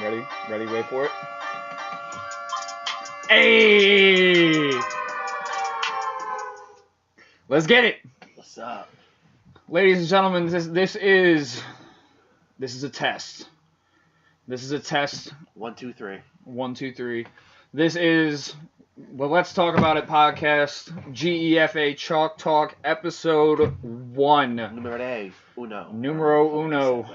Ready? Ready? Wait for it. Hey! Let's get it. What's up? Ladies and gentlemen, this is a test. This is a test. 1, 2, 3. 1, 2, 3. This is Let's Talk About It podcast, GEFA Chalk Talk, episode 1. Numero uno.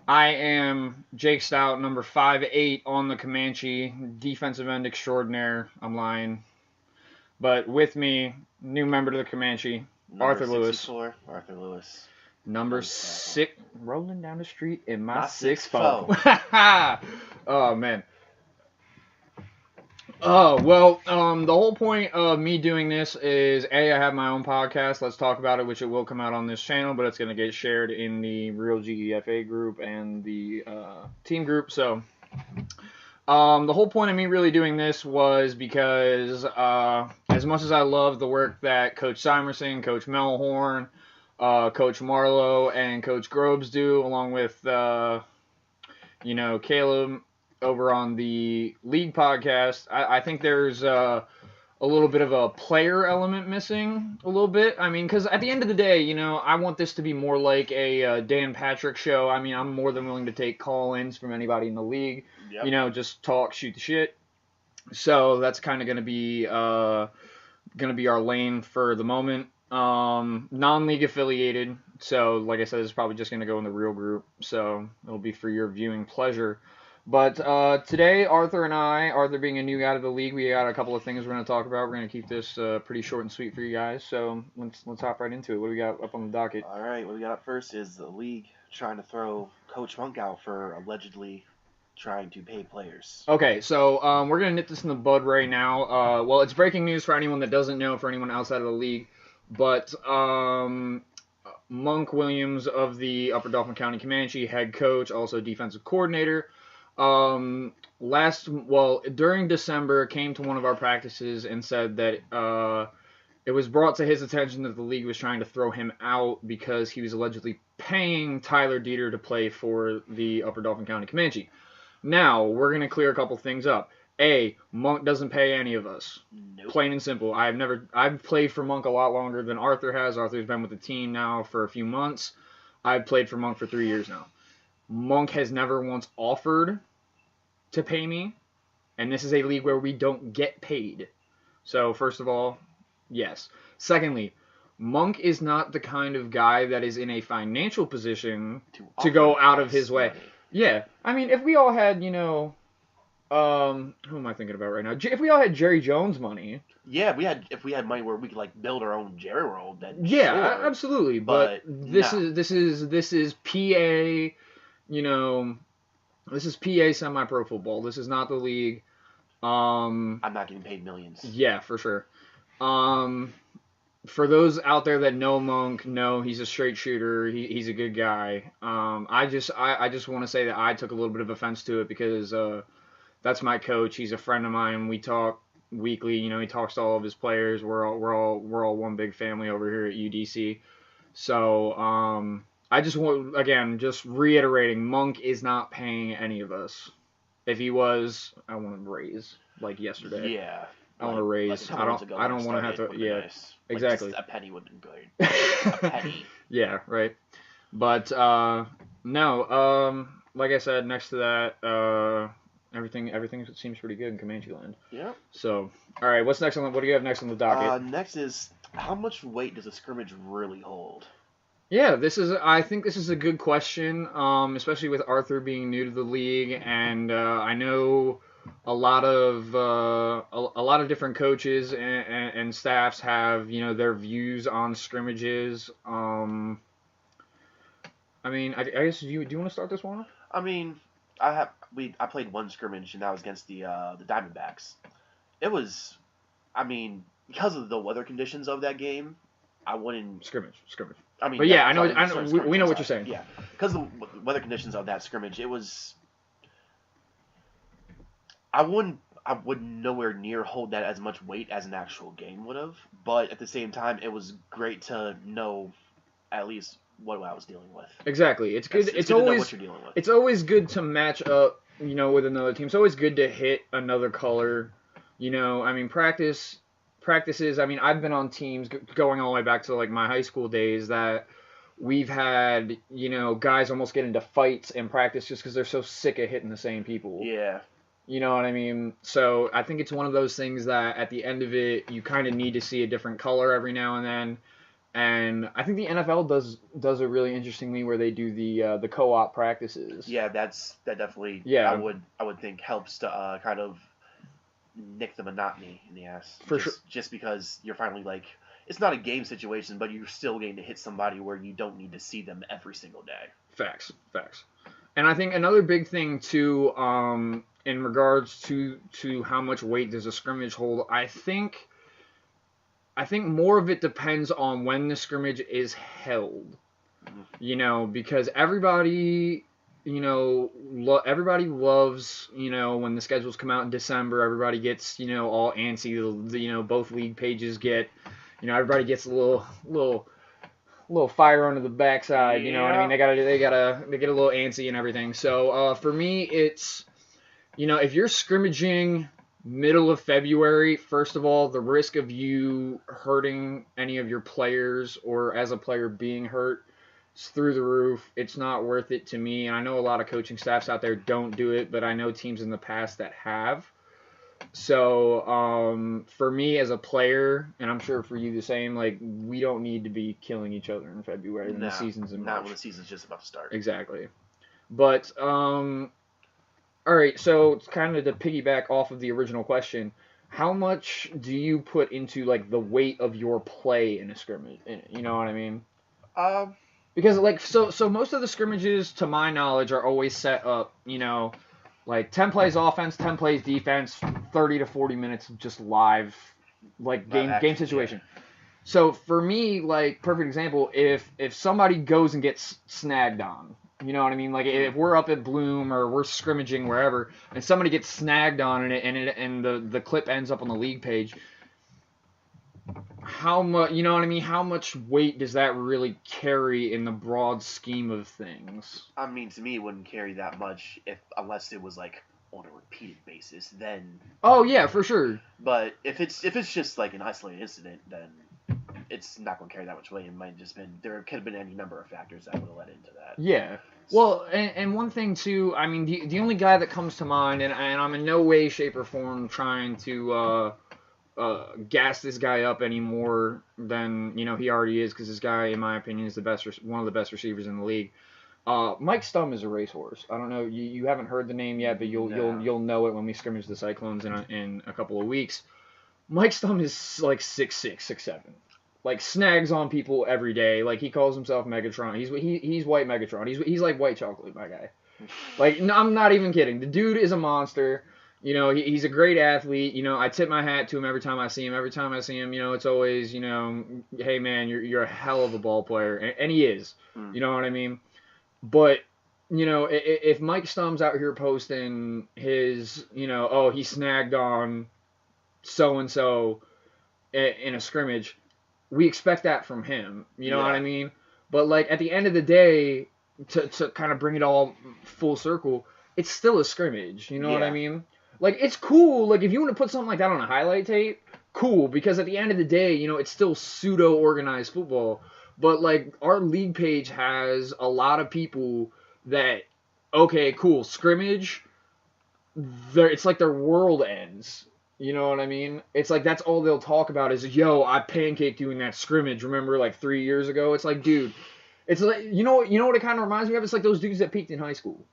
I am Jake Stout, number 5'8" on the Comanche, defensive end extraordinaire. I'm lying. But with me, new member to the Comanche, Arthur Lewis. Arthur Lewis. Number 6, rolling down the street in my 6'4". Oh, man. The whole point of me doing this is, I have my own podcast, Let's Talk About It, which it will come out on this channel, but it's going to get shared in the real GEFA group and the team group. So, the whole point of me really doing this was because, as much as I love the work that Coach Simerson, Coach Melhorn, Coach Marlowe, and Coach Grobes do, along with, Caleb over on the league podcast, I think there's a little bit of a player element missing a little bit. I mean, because at the end of the day, I want this to be more like a Dan Patrick show. I mean, I'm more than willing to take call-ins from anybody in the league. Yep. Just talk, shoot the shit. So that's kind of going to be our lane for the moment. Non-league affiliated. So, like I said, it's probably just going to go in the real group. So it'll be for your viewing pleasure. But today, Arthur being a new guy to the league, we got a couple of things we're going to talk about. We're going to keep this pretty short and sweet for you guys. So let's hop right into it. What do we got up on the docket? All right, what we got up first is the league trying to throw Coach Monk out for allegedly trying to pay players. Okay, so we're going to nip this in the bud right now. Well, it's breaking news for anyone that doesn't know, for anyone outside of the league. But Monk Williams of the Upper Dauphin County Comanche, head coach, also defensive coordinator, during December, came to one of our practices and said that it was brought to his attention that the league was trying to throw him out because he was allegedly paying Tyler Dieter to play for the Upper Dauphin County Comanche. Now, we're going to clear a couple things up. A, Monk doesn't pay any of us. Nope. Plain and simple. I've played for Monk a lot longer than Arthur has. Arthur's been with the team now for a few months. I've played for Monk for 3 years now. Monk has never once offered to pay me, and this is a league where we don't get paid. So, first of all, yes. Secondly, Monk is not the kind of guy that is in a financial position to go out of his way. Money. Yeah. I mean, if we all had, who am I thinking about right now? If we all had Jerry Jones money. Yeah, if we had money where we could build our own Jerry World, then yeah, sure. Absolutely. But this is PA. This is PA semi-pro football. This is not the league. I'm not getting paid millions. Yeah, for sure. For those out there that know Monk, know he's a straight shooter. He's a good guy. I just want to say that I took a little bit of offense to it because that's my coach. He's a friend of mine. We talk weekly. He talks to all of his players. We're all one big family over here at UDC. So I just want, again, just reiterating, Monk is not paying any of us. If he was, I want to raise like yesterday. Yeah. I want to raise. I don't want to have to. Yeah. Nice. Exactly. A penny would have been good. A penny. Yeah. Right. But no. Like I said, next to that, everything seems pretty good in Comanche land. Yeah. So, all right. What do you have next on the docket? Next is, how much weight does a scrimmage really hold? Yeah, I think this is a good question, especially with Arthur being new to the league, and I know a lot of different coaches and staffs have their views on scrimmages. I mean, I guess do you want to start this one? I mean, I played one scrimmage, and that was against the Diamondbacks. It was, I mean, because of the weather conditions of that game, I wouldn't scrimmage. I mean, but yeah, I know. We know what you're saying. Yeah, because of the weather conditions of that scrimmage, it was. I would nowhere near hold that as much weight as an actual game would have, but at the same time, it was great to know at least what I was dealing with. Exactly. It's good. It's good to know what you're dealing with. It's always good to match up, with another team. It's always good to hit another color. I mean, practices. I mean, I've been on teams going all the way back to like my high school days that we've had, guys almost get into fights in practice just because they're so sick of hitting the same people. Yeah. You know what I mean? So I think it's one of those things that at the end of it, you kind of need to see a different color every now and then. And I think the NFL does it really interestingly where they do the co-op practices. Yeah, that definitely. Yeah. I would think helps to kind of nick the monotony in the ass. For sure. Just because you're finally like, it's not a game situation, but you're still getting to hit somebody where you don't need to see them every single day. Facts. And I think another big thing too, in regards to how much weight does a scrimmage hold, I think more of it depends on when the scrimmage is held. Because everybody, everybody loves, when the schedules come out in December, everybody gets, all antsy. Both league pages get, everybody gets a little fire under the backside. You know what I mean? They get a little antsy and everything. So for me, it's, if you're scrimmaging middle of February, first of all, the risk of you hurting any of your players or as a player being hurt is through the roof. It's not worth it to me. And I know a lot of coaching staffs out there don't do it, but I know teams in the past that have. So for me as a player, and I'm sure for you the same, like we don't need to be killing each other in February when the season's in March. Not when the season's just about to start. Exactly. But all right, so it's kind of to piggyback off of the original question, how much do you put into like the weight of your play in a scrimmage? You know what I mean? Because like so most of the scrimmages, to my knowledge, are always set up, like 10 plays offense, 10 plays defense, 30 to 40 minutes of just live, like game situation. Yeah. So for me, like perfect example, if somebody goes and gets snagged on. You know what I mean? Like if we're up at Bloom or we're scrimmaging wherever, and somebody gets snagged on it, and the clip ends up on the league page. How much? You know what I mean? How much weight does that really carry in the broad scheme of things? I mean, to me, it wouldn't carry that much unless it was like on a repeated basis. Then. Oh yeah, for sure. But if it's just like an isolated incident, then it's not going to carry that much weight. It might just there could have been any number of factors that would have led into that. Yeah. Well, and one thing too, I mean, the only guy that comes to mind, and I'm in no way, shape, or form trying to gas this guy up any more than he already is, because this guy, in my opinion, is one of the best receivers in the league. Mike Stum is a racehorse. I don't know, you haven't heard the name yet, but you'll know it when we scrimmage the Cyclones in a couple of weeks. Mike Stum is like 6'6", 6'7". Like snags on people every day. Like he calls himself Megatron. He's white Megatron. He's like white chocolate, my guy. Like no, I'm not even kidding. The dude is a monster. He's a great athlete. I tip my hat to him every time I see him. Every time I see him, it's always hey man, you're a hell of a ball player, and he is. You know what I mean? But if Mike Stum's out here posting his he snagged on so and so in a scrimmage. We expect that from him, you know what I mean? But like at the end of the day, to kind of bring it all full circle, it's still a scrimmage, you know what I mean? Like it's cool, like if you want to put something like that on a highlight tape, cool, because at the end of the day, it's still pseudo organized football. But like our league page has a lot of people that, okay, cool, scrimmage, it's like their world ends. You know what I mean? It's like that's all they'll talk about is, yo, I pancaked you in that scrimmage. Remember, like 3 years ago? It's like, dude, it's like you know what it kind of reminds me of? It's like those dudes that peaked in high school.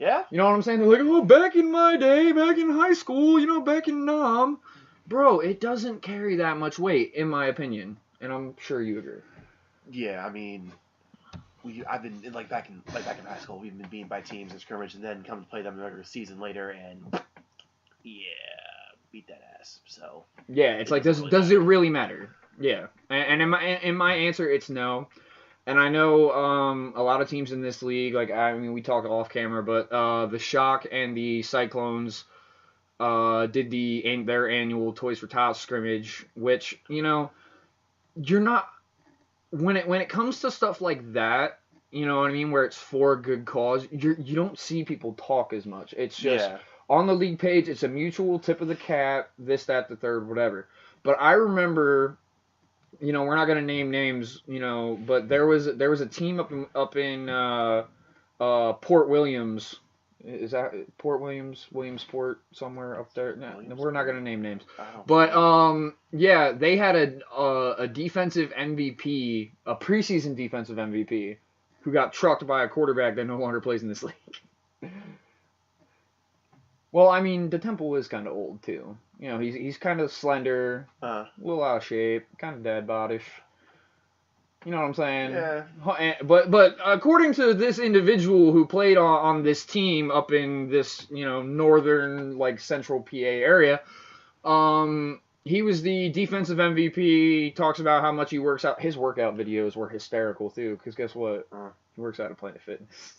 Yeah. You know what I'm saying? They're like, oh, back in my day, back in high school, back in Nam. Bro, it doesn't carry that much weight, in my opinion, and I'm sure you agree. Yeah, I mean, I've been like back in high school, we've been beaten by teams in scrimmage, and then come to play them in the regular season later, and beat that ass. So yeah, it's like does it really matter? Yeah, and in my answer, it's no. And I know a lot of teams in this league, like I mean, we talk off camera, but the Shock and the Cyclones did their annual Toys for Tots scrimmage, which you're not. when it comes to stuff like that, you know what I mean, where it's for a good cause, you don't see people talk as much. It's just on the league page, it's a mutual tip of the cap, this, that, the third, whatever. But I remember, you know, we're not gonna name names, you know, but there was a team up in Port Williams. Is that Port Williamsport, somewhere up there? No, we're not gonna name names. But yeah, they had a defensive MVP, a preseason defensive MVP, who got trucked by a quarterback that no longer plays in this league. Well, I mean, DeTemple is kind of old too. You know, he's kind of slender, a little out of shape, kind of dad bodish. You know what I'm saying? Yeah. But according to this individual who played on this team up in this, you know, northern, like, central PA area, he was the defensive MVP. He talks about how much he works out. His workout videos were hysterical too, because guess what? He works out at Planet Fitness.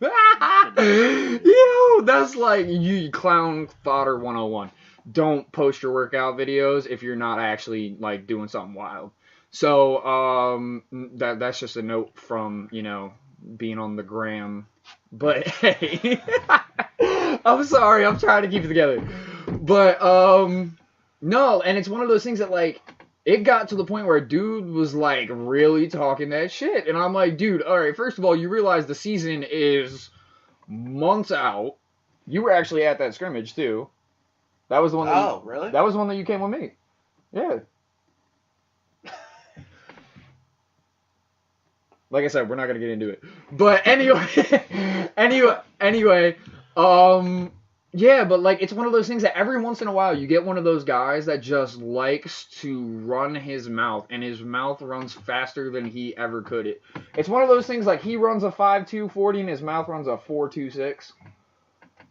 You know, that's like you clown fodder 101. Don't post your workout videos if you're not actually, like, doing something wild. So, that's just a note from, you know, being on the gram. But, hey, I'm sorry, I'm trying to keep it together. But, no, and it's one of those things that, like, it got to the point where a dude was, like, really talking that shit. And I'm like, dude, all right, first of all, you realize the season is months out. You were actually at that scrimmage, too. That was the one that really? That was the one that you came with me. Yeah. Like I said, we're not gonna get into it. But anyway, yeah, but, like, it's one of those things that every once in a while you get one of those guys that just likes to run his mouth, and his mouth runs faster than he ever could. It's one of those things, like, he runs a 5.2 40 and his mouth runs a 4.26.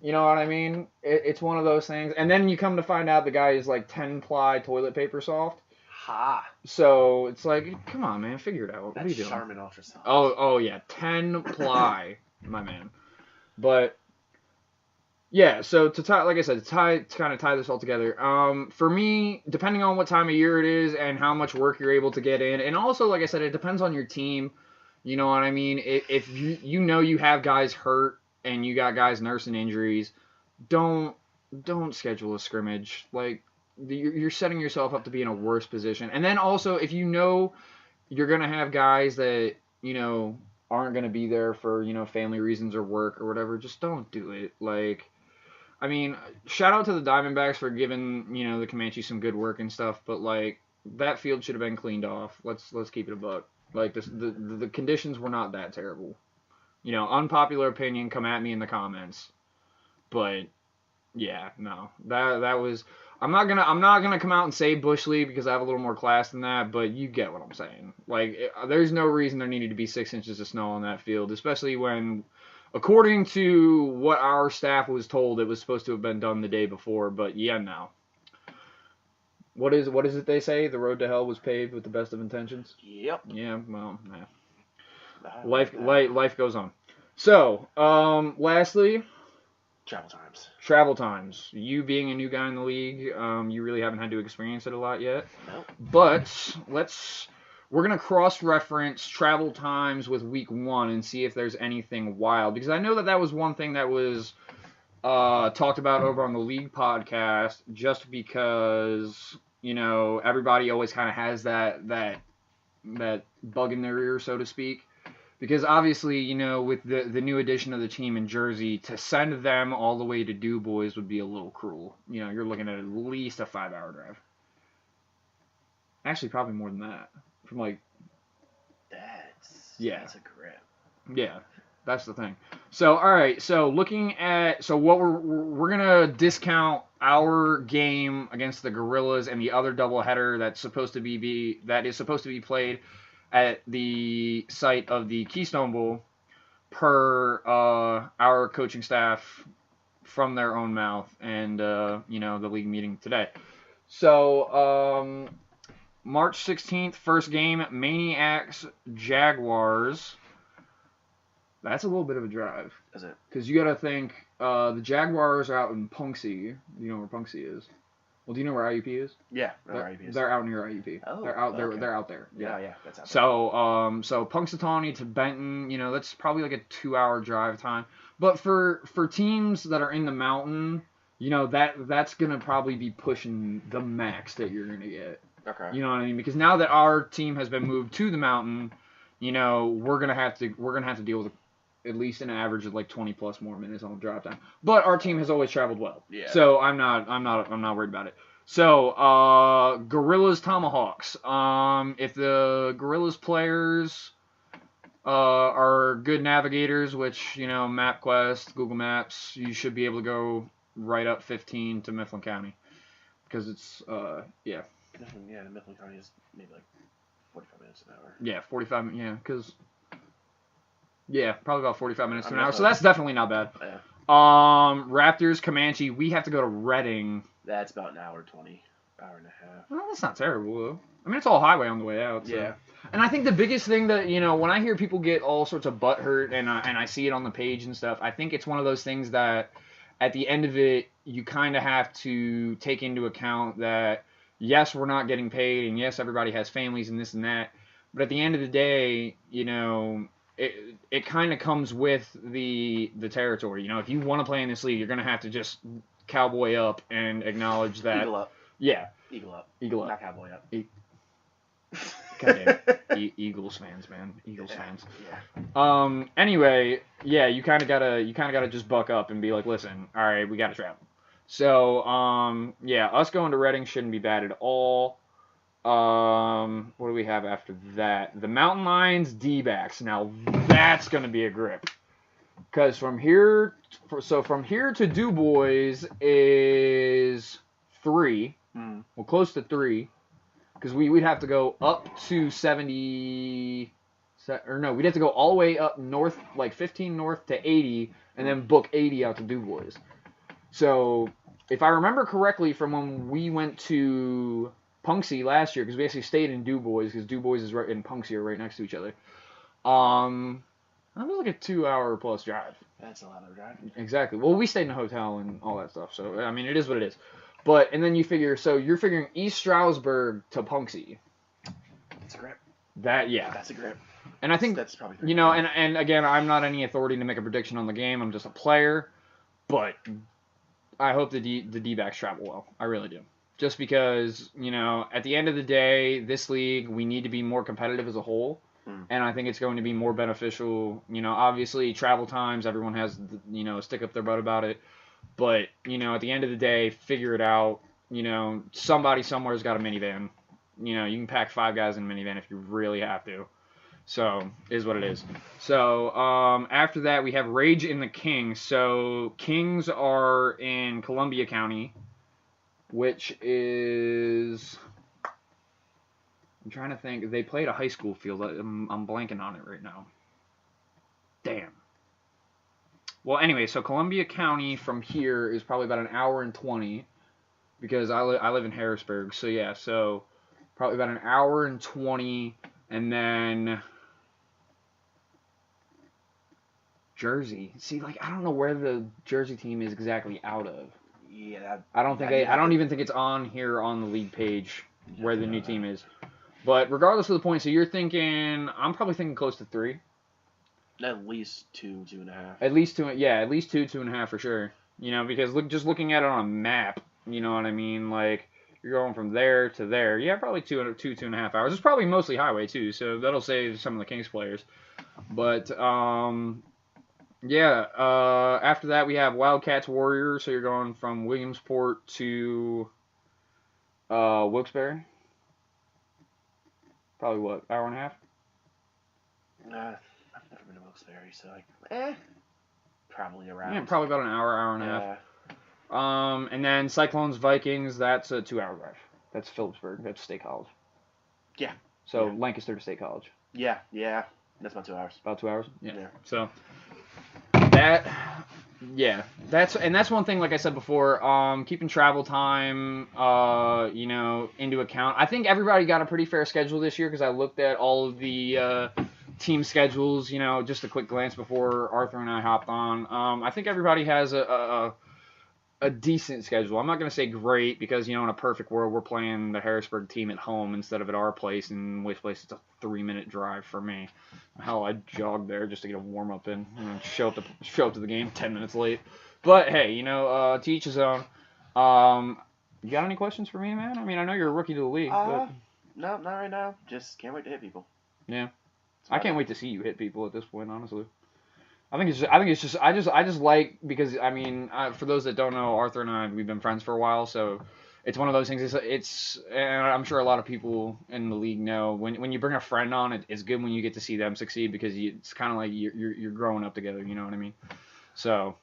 You know what I mean? It's one of those things. And then you come to find out the guy is, like, 10-ply toilet paper soft. Ha. So it's like, come on, man, figure it out. What are you doing? Charmin Ultra Soft. Oh yeah, 10-ply, my man. But yeah, so to tie, like I said, to kind of tie this all together. For me, depending on what time of year it is and how much work you're able to get in, and also, like I said, it depends on your team. You know what I mean? If you know you have guys hurt and you got guys nursing injuries, don't schedule a scrimmage. Like, you're setting yourself up to be in a worse position. And then also, if you know you're going to have guys that, you know, aren't going to be there for, you know, family reasons or work or whatever, just don't do it. Like, I mean, shout out to the Diamondbacks for giving, you know, the Comanche some good work and stuff, but, like, that field should have been cleaned off. Let's keep it a buck. Like, the conditions were not that terrible. You know, unpopular opinion, come at me in the comments. But yeah, no. That was, I'm not gonna come out and say Bush League because I have a little more class than that, but you get what I'm saying. Like, there's no reason there needed to be 6 inches of snow on that field, especially when, according to what our staff was told, it was supposed to have been done the day before. But yeah, no. What is it they say? The road to hell was paved with the best of intentions. Yep. Yeah. Well, nah. Life goes on. So, lastly, travel times. You being a new guy in the league, you really haven't had to experience it a lot yet. Nope. But we're gonna cross-reference travel times with week 1 and see if there's anything wild, because I know that was one thing that was talked about over on the league podcast, just because, you know, everybody always kind of has that bug in their ear, so to speak. Because obviously, you know, with the new addition of the team in Jersey, to send them all the way to Du Bois would be a little cruel. You know, you're looking at least a 5-hour drive. Actually, probably more than that. From, like... That's a grip. Yeah, that's the thing. So, alright, so looking at... So what we're going to discount our game against the Gorillas and the other doubleheader that's supposed to be played at the site of the Keystone Bowl, per our coaching staff from their own mouth and, you know, the league meeting today. So, March 16th, first game, Maniacs Jaguars. That's a little bit of a drive. Is it? Because you got to think, the Jaguars are out in Punxsutawney. You know where Punxsutawney is? Well, do you know where IUP is? Yeah, IUP is. They're out near IUP. Oh, they're out. okay. They're out there. Yeah, yeah, that's out there. So Punxsutawney to Benton, that's probably like a 2-hour drive time. But for teams that are in the mountain, that's gonna probably be pushing the max that you're gonna get. Okay. You know what I mean? Because now that our team has been moved to the mountain, we're gonna have to deal with at least an average of like 20 plus more minutes on the drive time. But our team has always traveled well. Yeah. So I'm not worried about it. So Gorillas Tomahawks. If the Gorillas players are good navigators, which MapQuest, Google Maps, you should be able to go right up 15 to Mifflin County, because it's Yeah, the Mifflin County is maybe like 45 minutes an hour. Yeah, 45. Yeah, because probably about 45 minutes to an hour. So that's definitely not bad. Yeah. Raptors Comanche. We have to go to Reading. That's about an hour 20, hour and a half. Well, that's not terrible though. I mean, it's all highway on the way out. So. Yeah. And I think the biggest thing that when I hear people get all sorts of butt hurt and I see it on the page and stuff, I think it's one of those things that at the end of it, you kind of have to take into account that yes, we're not getting paid, and yes, everybody has families and this and that, but at the end of the day, it kind of comes with the territory. If you want to play in this league, you're gonna have to just cowboy up and acknowledge that. Eagle up. Yeah. Eagle up. Eagle up. Not cowboy up. Goddamn. Eagles fans, man. Eagles fans. Yeah. Anyway, yeah, you kind of gotta just buck up and be like, listen, all right, we gotta travel. So, us going to Reading shouldn't be bad at all. What do we have after that? The Mountain Lions D-backs. Now that's gonna be a grip, because from here to Du Bois is 3. Well, close to 3. Because we'd have to go up to 70, or no, we'd have to go all the way up north, like 15 north to 80, and then book 80 out to Du Bois. So, if I remember correctly from when we went to Punxsy last year, because we actually stayed in Du Bois, because Du Bois is right and Punxsy are right next to each other. That was like a 2-hour plus drive. That's a lot of driving. Exactly. Well, we stayed in a hotel and all that stuff, so I mean, it is what it is. But, and then you figure, so you're figuring East Stroudsburg to Punxsy. That's a grip. That's a grip. And I think, that's probably and again, I'm not any authority to make a prediction on the game. I'm just a player. But I hope the D-backs travel well. I really do. Just because, at the end of the day, this league, we need to be more competitive as a whole. And I think it's going to be more beneficial. Obviously, travel times, everyone has, stick up their butt about it. But, at the end of the day, figure it out. Somebody somewhere's got a minivan. You can pack 5 guys in a minivan if you really have to. So, is what it is. So, after that, we have Rage in the Kings. So, Kings are in Columbia County, which is... I'm trying to think. They played a high school field. I'm blanking on it right now. Damn. Well, anyway, so Columbia County from here is probably about an hour and 20, because I live in Harrisburg. So yeah, so probably about an hour and 20, and then Jersey. See, I don't know where the Jersey team is exactly out of. Yeah. I don't even think it's on here on the league page where the new team is. But regardless of the point, so you're thinking, I'm probably thinking close to 3. At least 2, 2.5. At least 2, yeah, at least 2, 2.5 for sure. Because just looking at it on a map, you know what I mean? You're going from there to there. Yeah, probably 2.5 hours. It's probably mostly highway too, so that'll save some of the Kings players. But after that we have Wildcats Warriors. So you're going from Williamsport to Wilkes-Barre. Probably what, hour and a half? I've never been to Wilkes-Barre, so probably around. Yeah, probably about an hour and a half. And then Cyclones Vikings, that's a 2-hour drive. That's Phillipsburg. That's State College. Yeah. So Lancaster to State College. Yeah. That's about 2 hours. About 2 hours? Yeah. So that's one thing, like I said before, keeping travel time, into account. I think everybody got a pretty fair schedule this year, because I looked at all of the team schedules, just a quick glance before Arthur and I hopped on. I think everybody has a a decent schedule. I'm not going to say great because, in a perfect world, we're playing the Harrisburg team at home instead of at our place. And Waste Place, it's a 3-minute drive for me. Hell, I jogged there just to get a warm-up in. Show up to the game 10 minutes late. But, hey, to each his own. You got any questions for me, man? I mean, I know you're a rookie to the league. But... No, not right now. Just can't wait to hit people. Yeah. I can't wait to see you hit people at this point, honestly. I just like, because, I mean, for those that don't know, Arthur and I, we've been friends for a while, so it's one of those things, and I'm sure a lot of people in the league know, when you bring a friend on, it's good when you get to see them succeed, because it's kind of like you're growing up together, you know what I mean? So,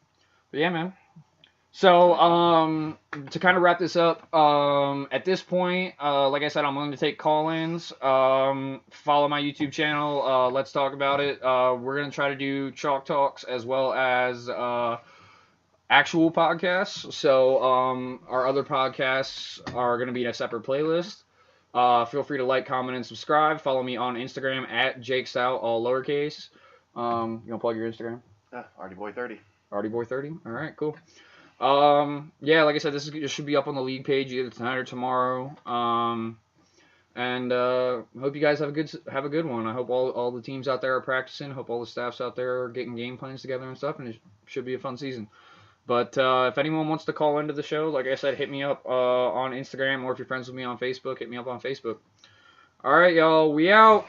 but yeah, man. So, to kind of wrap this up, at this point, like I said, I'm willing to take call-ins. Follow my YouTube channel. Let's talk about it. We're going to try to do Chalk Talks as well as actual podcasts. So, our other podcasts are going to be in a separate playlist. Feel free to like, comment, and subscribe. Follow me on Instagram at JakeStout, all lowercase. You want to plug your Instagram? ArtyBoy30. ArtyBoy30? All right, cool. Yeah, like I said, this should be up on the league page either tonight or tomorrow. And hope you guys have a good one. I hope all the teams out there are practicing. Hope all the staffs out there are getting game plans together and stuff. And it should be a fun season. But if anyone wants to call into the show, like I said, hit me up on Instagram, or if you're friends with me on Facebook, hit me up on Facebook. All right, y'all, we out.